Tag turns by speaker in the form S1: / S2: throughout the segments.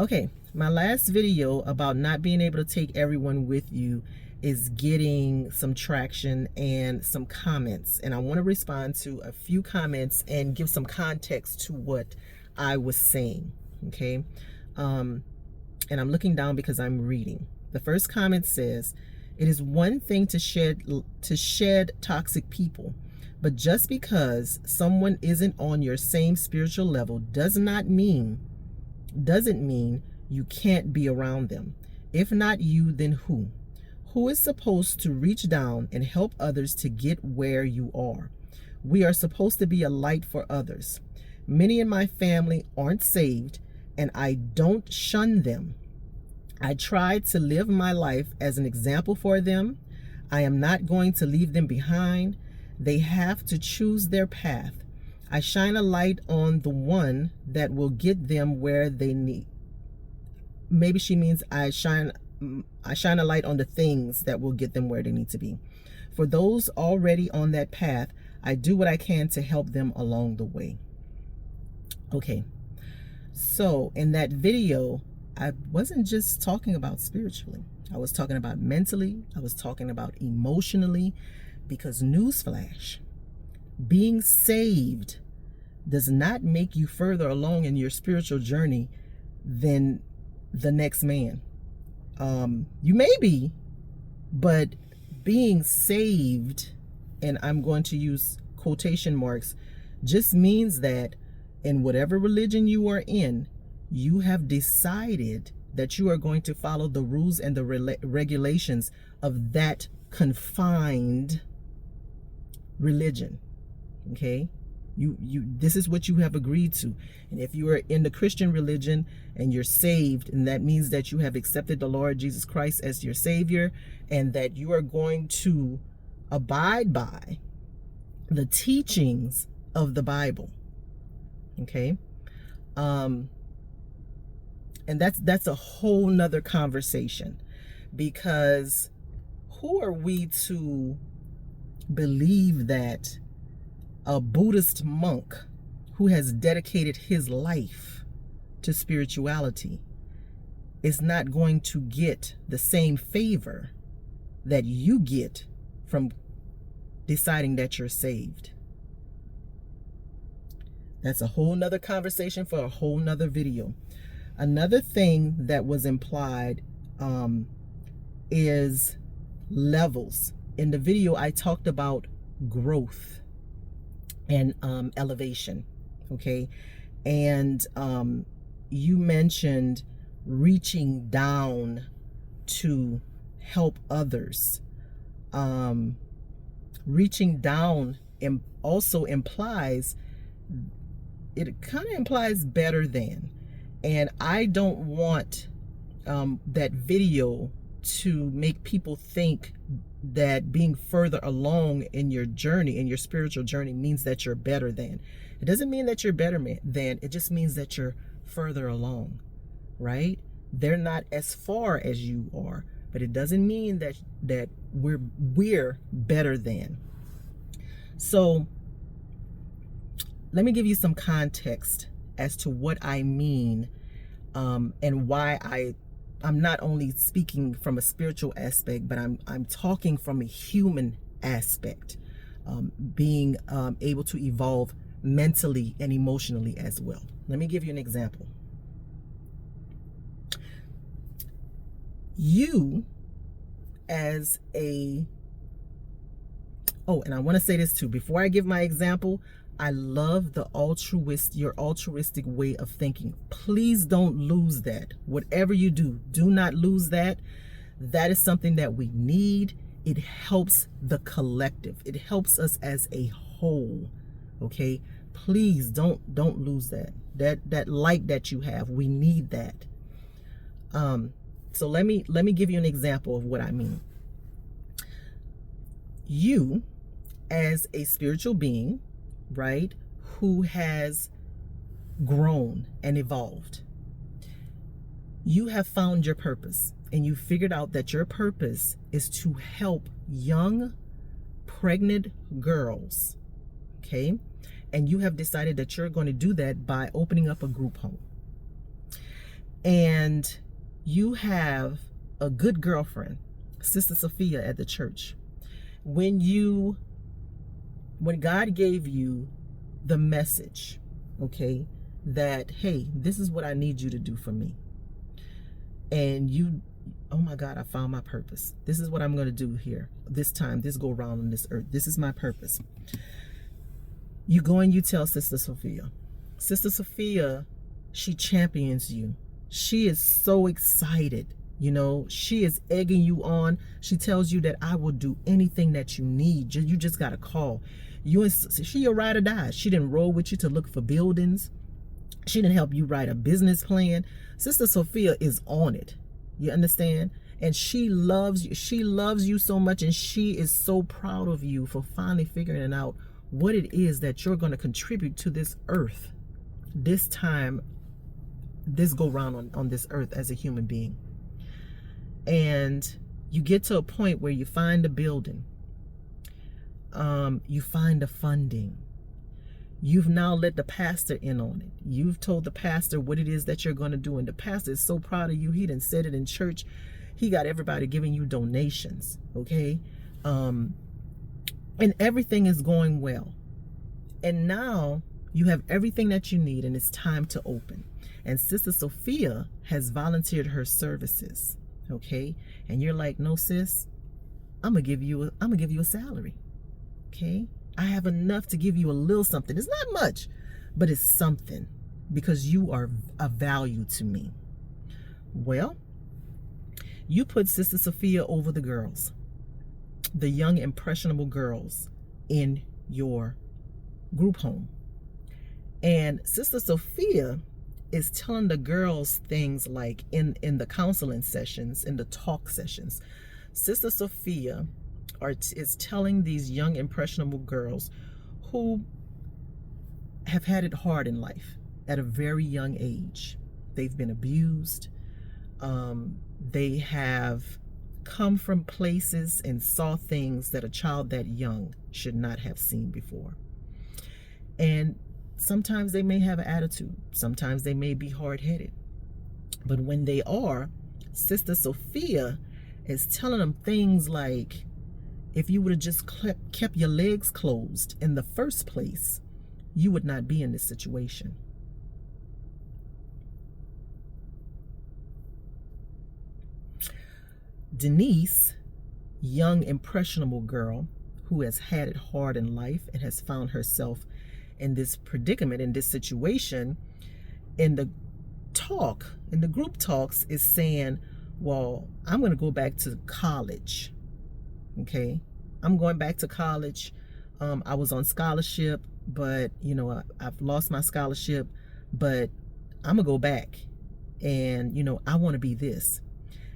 S1: Okay, my last video about not being able to take everyone with you is getting some traction and some comments. And I want to respond to a few comments and give some context to what I was saying. Okay. And I'm looking down because I'm reading. The first comment says, "It is one thing to shed toxic people, but just because someone isn't on your same spiritual level doesn't mean you can't be around them. If not you, then who? Who is supposed to reach down and help others to get where you are? We are supposed to be a light for others. Many in my family aren't saved, and I don't shun them. I try to live my life as an example for them. I am not going to leave them behind. They have to choose their path. I shine a light on the one that will get them where they need." Maybe she means I shine a light on the things that will get them where they need to be. "For those already on that path, I do what I can to help them along the way." Okay, so in that video, I wasn't just talking about spiritually. I was talking about mentally. I was talking about emotionally, because newsflash, being saved does not make you further along in your spiritual journey than the next man. You may be, but being saved, and I'm going to use quotation marks, just means that in whatever religion you are in, you have decided that you are going to follow the rules and the regulations of that confined religion. Okay, this is what you have agreed to. And if you are in the Christian religion and you're saved, and that means that you have accepted the Lord Jesus Christ as your Savior, and that you are going to abide by the teachings of the Bible. Okay, and that's a whole nother conversation, because who are we to believe that a Buddhist monk who has dedicated his life to spirituality is not going to get the same favor that you get from deciding that you're saved? That's a whole nother conversation for a whole nother video. Another thing that was implied is levels. In the video, I talked about growth and elevation. Okay, and you mentioned reaching down to help others. Reaching down also implies, it kind of implies better than. And I don't want that video to make people think that being further along in your journey, in your spiritual journey, means that you're better than. It doesn't mean that you're better than, it just means that you're further along, right? They're not as far as you are, but it doesn't mean that we're better than. So let me give you some context as to what I mean, and why I'm not only speaking from a spiritual aspect, but I'm talking from a human aspect, being able to evolve mentally and emotionally as well. Let me give you an example. You as and I want to say this too, before I give my example, I love your altruistic way of thinking. Please don't lose that. Whatever you do, do not lose that. That is something that we need. It helps the collective. It helps us as a whole. Okay? Please don't lose that. That light that you have. We need that. So let me give you an example of what I mean. You as a spiritual being, right, who has grown and evolved, you have found your purpose, and you figured out that your purpose is to help young pregnant girls. Okay, and you have decided that you're going to do that by opening up a group home. and you have a good girlfriend, Sister Sophia, at the church. When God gave you the message, okay, that, hey, this is what I need you to do for me. And you, oh my God, I found my purpose. This is what I'm going to do here. This time, this go around on this earth. This is my purpose. You go and you tell Sister Sophia. Sister Sophia, she champions you. She is so excited. You know, she is egging you on. She tells you that I will do anything that you need. You just got to call. She your ride or die. She didn't roll with you to look for buildings. She didn't help you write a business plan. Sister Sophia is on it. You understand? And she loves you. She loves you so much, and she is so proud of you for finally figuring out what it is that you're going to contribute to this earth. This time, this go round on this earth as a human being. And you get to a point where you find a building. You find the funding. You've now let the pastor in on it. You've told the pastor what it is that you're going to do. And the pastor is so proud of you. He done said it in church. He got everybody giving you donations. Okay. And everything is going well. And now you have everything that you need, and it's time to open. And Sister Sophia has volunteered her services. Okay. And you're like, no, sis, I'm gonna give you a salary. Okay. I have enough to give you a little something. It's not much, but it's something, because you are a value to me. Well, you put Sister Sophia over the girls, the young impressionable girls in your group home. And Sister Sophia is telling the girls things like in the counseling sessions, in the talk sessions. Sister Sophia is telling these young impressionable girls who have had it hard in life at a very young age. They've been abused. They have come from places and saw things that a child that young should not have seen before. And sometimes they may have an attitude. Sometimes they may be hard-headed. But when they are, Sister Sophia is telling them things like, if you would have just kept your legs closed in the first place, you would not be in this situation. Denise, young impressionable girl who has had it hard in life and has found herself in this predicament, in this situation, in the group talks, is saying, well, I'm going to go back to college. Okay, I'm going back to college. I was on scholarship, but I've lost my scholarship, but I'm gonna go back, and I want to be this.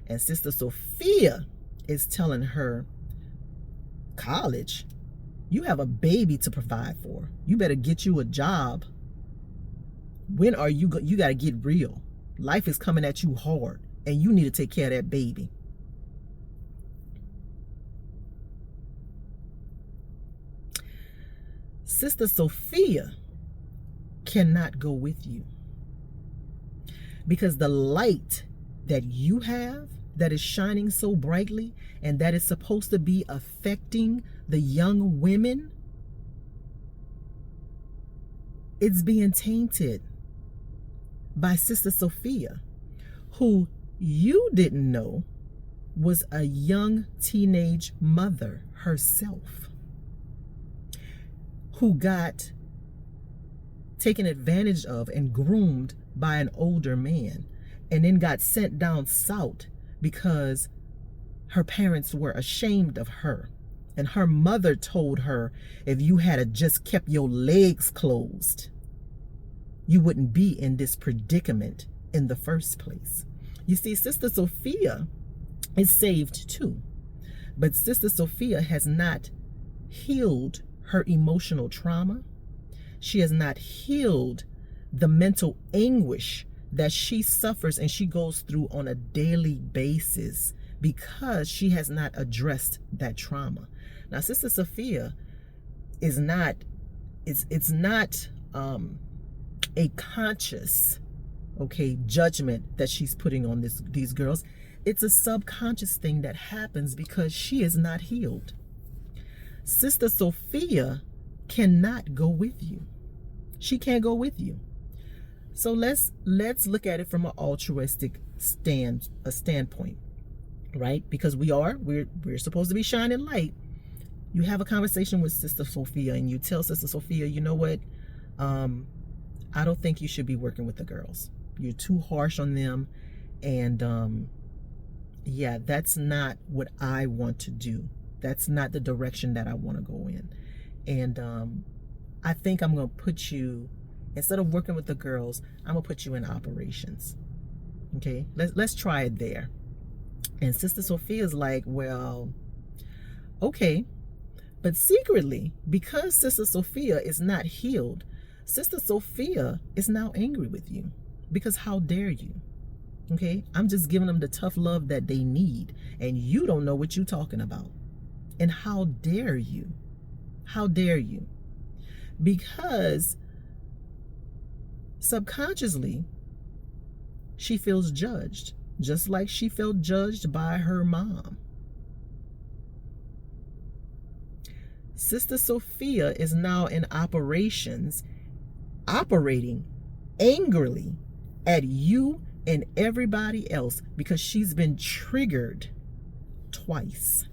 S1: And Sister Sophia is telling her, college? You have a baby to provide for. You better get you a job. When are you you got to get real. Life is coming at you hard, and you need to take care of that baby. Sister Sophia cannot go with you, because the light that you have that is shining so brightly and that is supposed to be affecting the young women, it's being tainted by Sister Sophia, who you didn't know was a young teenage mother herself, who got taken advantage of and groomed by an older man, and then got sent down south because her parents were ashamed of her. And her mother told her, if you had just kept your legs closed, you wouldn't be in this predicament in the first place. You see, Sister Sophia is saved too, but Sister Sophia has not healed her emotional trauma. She has not healed the mental anguish that she suffers and she goes through on a daily basis, because she has not addressed that trauma. Now, Sister Sophia is not, it's not a conscious okay, judgment that she's putting on these girls. It's a subconscious thing that happens because she is not healed. Sister Sophia cannot go with you. She can't go with you. So let's look at it from an altruistic standpoint, right? Because we're supposed to be shining light. You have a conversation with Sister Sophia and you tell Sister Sophia, you know what? I don't think you should be working with the girls. You're too harsh on them. And yeah, that's not what I want to do. That's not the direction that I want to go in. And I think I'm going to put you, instead of working with the girls, I'm going to put you in operations. Okay, let's try it there. And Sister Sophia's like, well, okay. But secretly, because Sister Sophia is not healed, Sister Sophia is now angry with you. Because how dare you? Okay, I'm just giving them the tough love that they need. And you don't know what you're talking about. And how dare you? How dare you? Because subconsciously, she feels judged. Just like she felt judged by her mom. Sister Sophia is now in operations, operating angrily at you and everybody else because she's been triggered twice.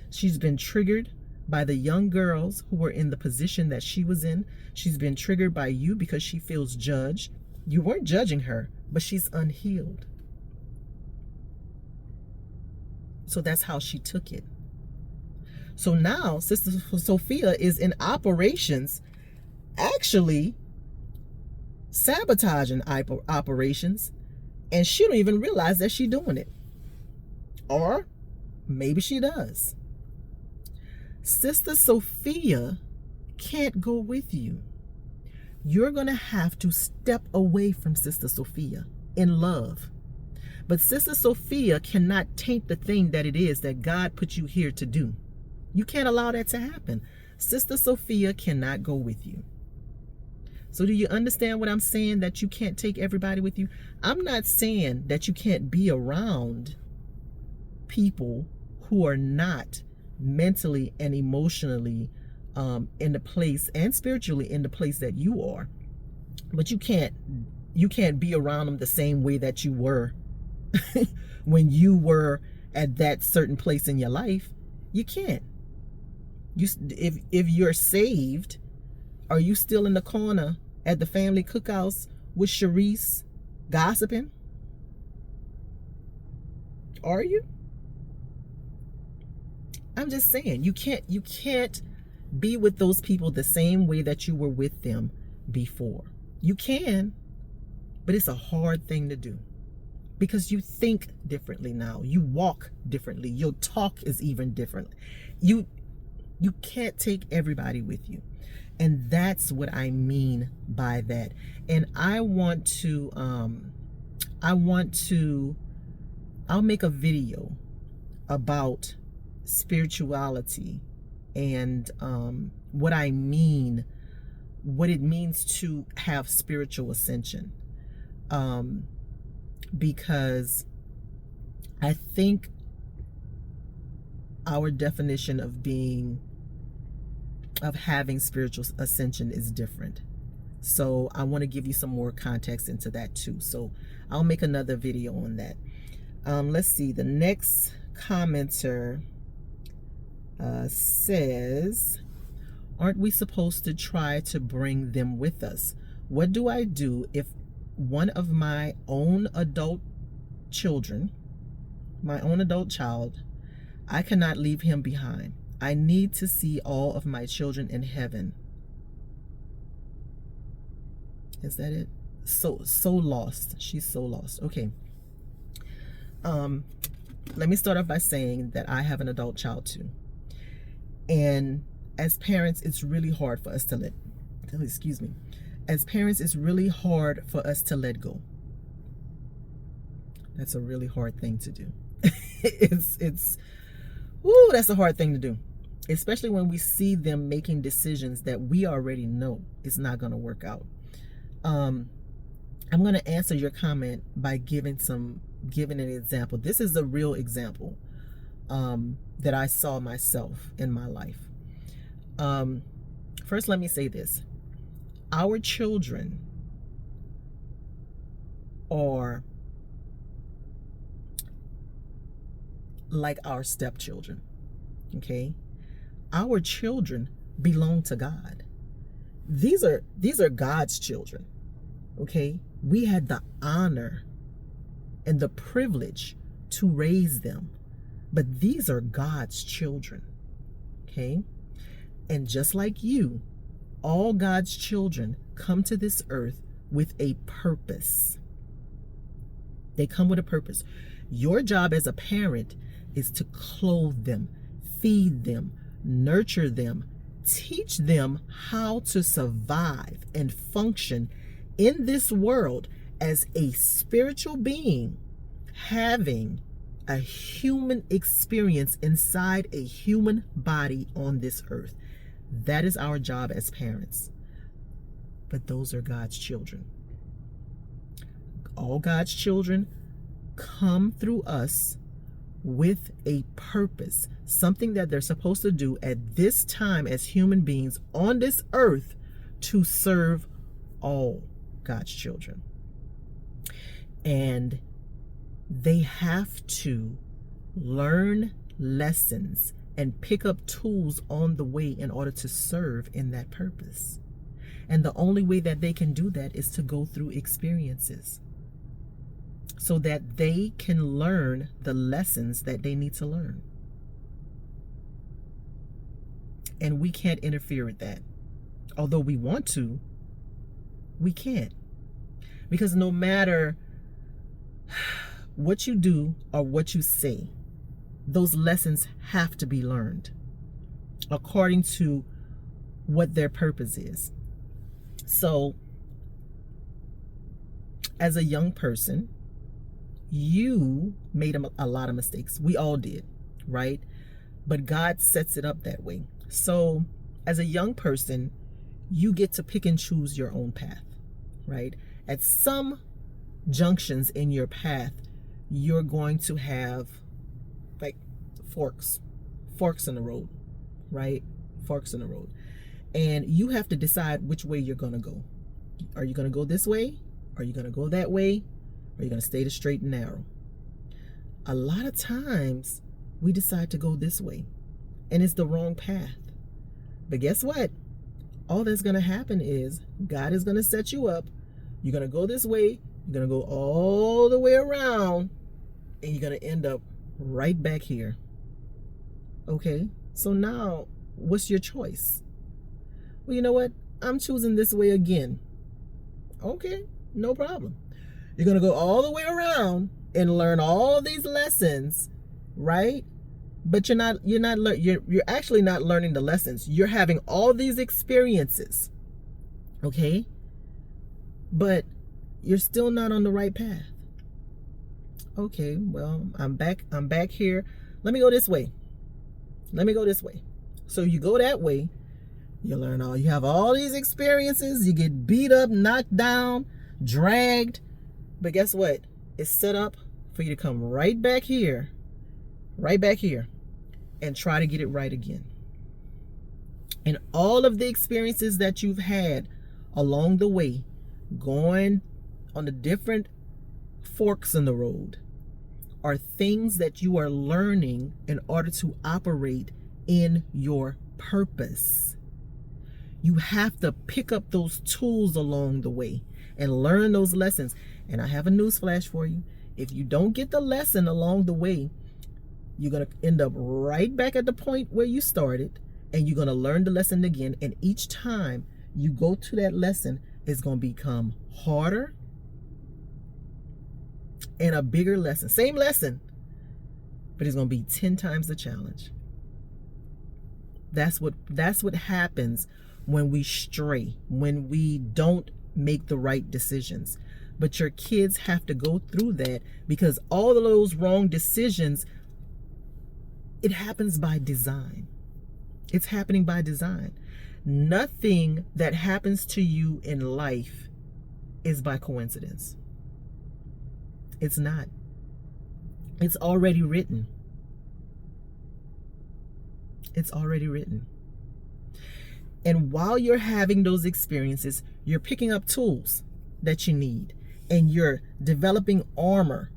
S1: She's been triggered by the young girls who were in the position that she was in. She's been triggered by you because she feels judged. You weren't judging her, but she's unhealed. So that's how she took it. So now Sister Sophia is in operations, actually sabotaging operations, and she don't even realize that she's doing it. Or maybe she does. Sister Sophia can't go with you. You're going to have to step away from Sister Sophia in love. But Sister Sophia cannot taint the thing that it is that God put you here to do. You can't allow that to happen. Sister Sophia cannot go with you. So do you understand what I'm saying, that you can't take everybody with you? I'm not saying that you can't be around people who are not mentally and emotionally in the place, and spiritually in the place that you are. But you can't be around them the same way that you were when you were at that certain place in your life. You can't. If you're saved, are you still in the corner at the family cookouts with Sharice gossiping? Are you? I'm just saying, you can't be with those people the same way that you were with them before. You can, but it's a hard thing to do because you think differently now. You walk differently. Your talk is even different. You can't take everybody with you. And that's what I mean by that. And I'll make a video about spirituality and what I mean, what it means to have spiritual ascension. Because I think our definition of having spiritual ascension is different. So I want to give you some more context into that too. So I'll make another video on that. Let's see. The next commenter says, aren't we supposed to try to bring them with us? What do I do if one of my own adult child, I cannot leave him behind? I need to see all of my children in heaven. Is that it? So lost. She's so lost. Okay. Let me start off by saying that I have an adult child too. And as parents, it's really hard for us to let go. That's a really hard thing to do. That's a hard thing to do. Especially when we see them making decisions that we already know it's not going to work out. I'm going to answer your comment by giving an example. This is a real example that I saw myself in my life. First, let me say this. Our children are like our stepchildren, okay? Our children belong to God. These are God's children, okay? We had the honor and the privilege to raise them, but these are God's children, okay? And just like you, all God's children come to this earth with a purpose. They come with a purpose. Your job as a parent is to clothe them, feed them, nurture them, teach them how to survive and function in this world as a spiritual being, having a human experience inside a human body on this earth. That is our job as parents. But those are God's children. All God's children come through us with a purpose, something that they're supposed to do at this time as human beings on this earth to serve all God's children. And they have to learn lessons and pick up tools on the way in order to serve in that purpose. And the only way that they can do that is to go through experiences so that they can learn the lessons that they need to learn. And we can't interfere with that. Although we want to, we can't. Because no matter what you do or what you say, those lessons have to be learned according to what their purpose is. So, as a young person, you made a lot of mistakes. We all did, right? But God sets it up that way. So, as a young person, you get to pick and choose your own path, right? At some junctions in your path, you're going to have like forks in the road, right? Forks in the road. And you have to decide which way you're going to go. Are you going to go this way? Are you going to go that way? Or are you going to stay the straight and narrow? A lot of times we decide to go this way and it's the wrong path. But guess what? All that's going to happen is God is going to set you up. You're going to go this way. You're going to go all the way around and you're going to end up right back here. Okay? So now what's your choice? Well, you know what? I'm choosing this way again. Okay, no problem. You're going to go all the way around and learn all these lessons, right? But you're actually not learning the lessons. You're having all these experiences. Okay? But you're still not on the right path. Okay, well, I'm back here. Let me go this way. So you go that way. You have all these experiences. You get beat up, knocked down, dragged. But guess what? It's set up for you to come right back here, and try to get it right again. And all of the experiences that you've had along the way, going on the different forks in the road, are things that you are learning in order to operate in your purpose. You have to pick up those tools along the way and learn those lessons. And I have a news flash for you. If you don't get the lesson along the way, you're going to end up right back at the point where you started, and you're going to learn the lesson again. And each time you go to that lesson, it's going to become harder and a bigger lesson. Same lesson, but it's going to be 10 times the challenge. That's what happens when we stray, when we don't make the right decisions. But your kids have to go through that, because all of those wrong decisions, it happens by design. It's happening by design. Nothing that happens to you in life is by coincidence. It's not. It's already written. It's already written. And while you're having those experiences, you're picking up tools that you need, and you're developing armor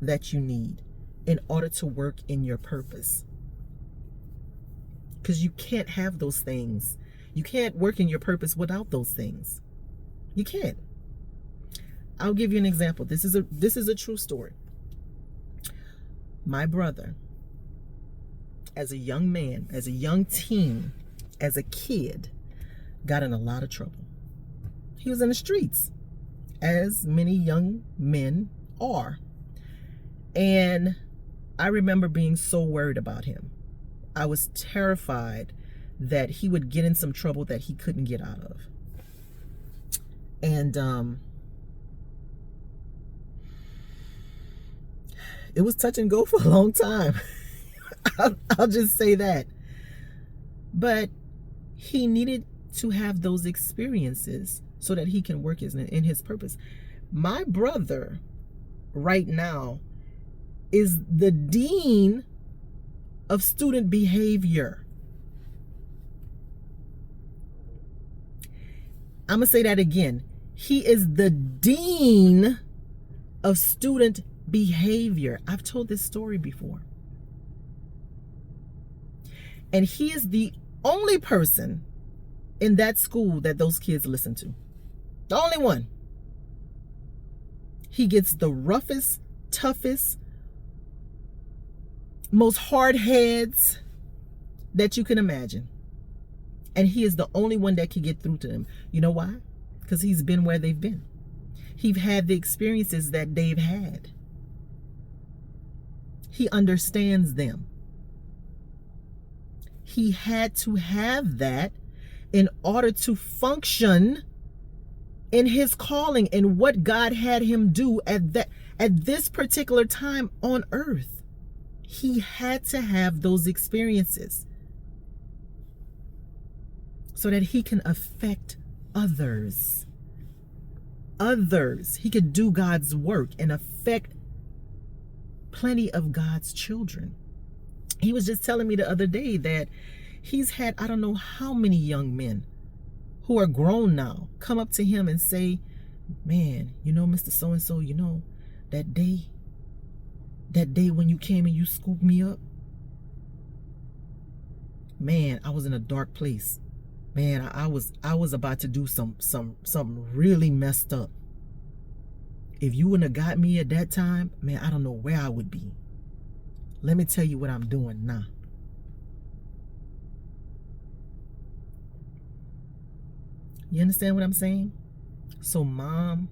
S1: that you need in order to work in your purpose. Because you can't have those things. You can't work in your purpose without those things. You can't. I'll give you an example. This is a true story. My brother, as a young man, as a young teen, as a kid, got in a lot of trouble. He was in the streets, as many young men are. And I remember being so worried about him. I was terrified that he would get in some trouble that he couldn't get out of. And it was touch and go for a long time. I'll just say that. But he needed to have those experiences so that he can work in his purpose. My brother right now is the dean of student behavior. I'm going to say that again. He is the dean of student behavior. I've told this story before. And he is the only person in that school that those kids listen to. The only one. He gets the roughest, toughest, most hard heads that you can imagine. And he is the only one that can get through to them. You know why? Because he's been where they've been. He's had the experiences that they've had. He understands them. He had to have that in order to function in his calling and what God had him do at this particular time on earth. He had to have those experiences so that he can affect others. He could do God's work and affect plenty of God's children. He was just telling me the other day that he's had, I don't know how many young men who are grown now come up to him and say, man, you know, Mr. So-and-so, you know, that day when you came and you scooped me up, man, I was in a dark place. Man, I was about to do something really messed up. If you wouldn't have got me at that time, man, I don't know where I would be. Let me tell you what I'm doing now. You understand what I'm saying? So, Mom,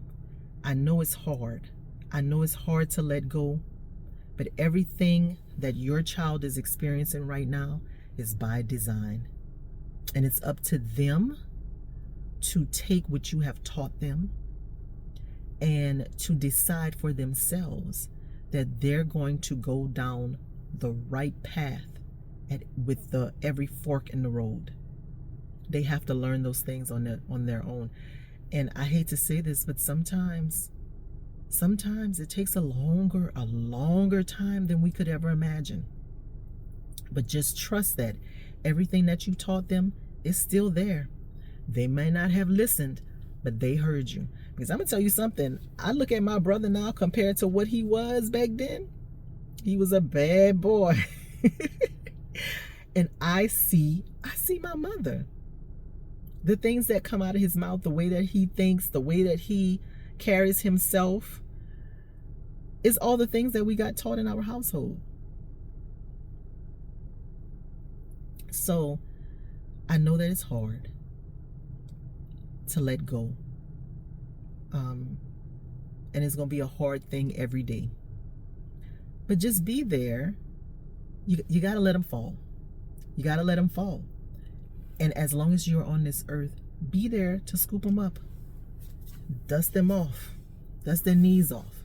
S1: I know it's hard. I know it's hard to let go, but everything that your child is experiencing right now is by design. And it's up to them to take what you have taught them and to decide for themselves that they're going to go down the right path with every fork in the road. They have to learn those things on their own. And I hate to say this, but sometimes it takes a longer time than we could ever imagine. But just trust that everything that you taught them is still there. They may not have listened, but they heard you. Because I'm going to tell you something. I look at my brother now compared to what he was back then. He was a bad boy. And I see my mother. The things that come out of his mouth, the way that he thinks, the way that he carries himself is all the things that we got taught in our household. So I know that it's hard to let go. And it's going to be a hard thing every day. But just be there. You got to let them fall. You got to let them fall. And as long as you're on this earth, be there to scoop them up. Dust them off. Dust their knees off.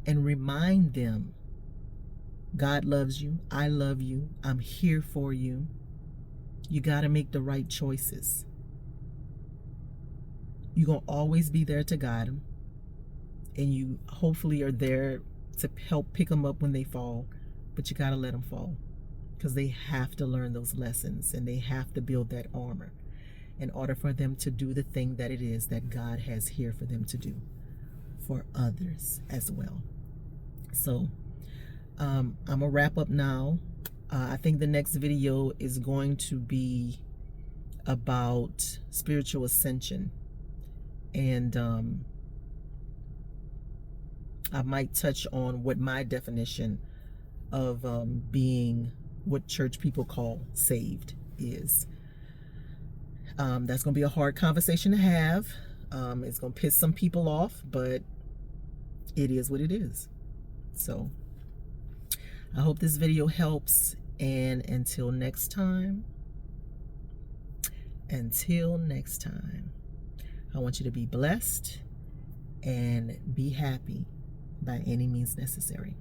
S1: And remind them, God loves you. I love you. I'm here for you. You got to make the right choices. You're going to always be there to guide them. And you hopefully are there to help pick them up when they fall. But you got to let them fall. Because they have to learn those lessons. And they have to build that armor in order for them to do the thing that it is that God has here for them to do. For others as well. So I'm going to wrap up now. I think the next video is going to be about spiritual ascension. And I might touch on what my definition of being what church people call saved is. That's going to be a hard conversation to have. It's going to piss some people off, but it is what it is. So I hope this video helps. And until next time, I want you to be blessed and be happy by any means necessary.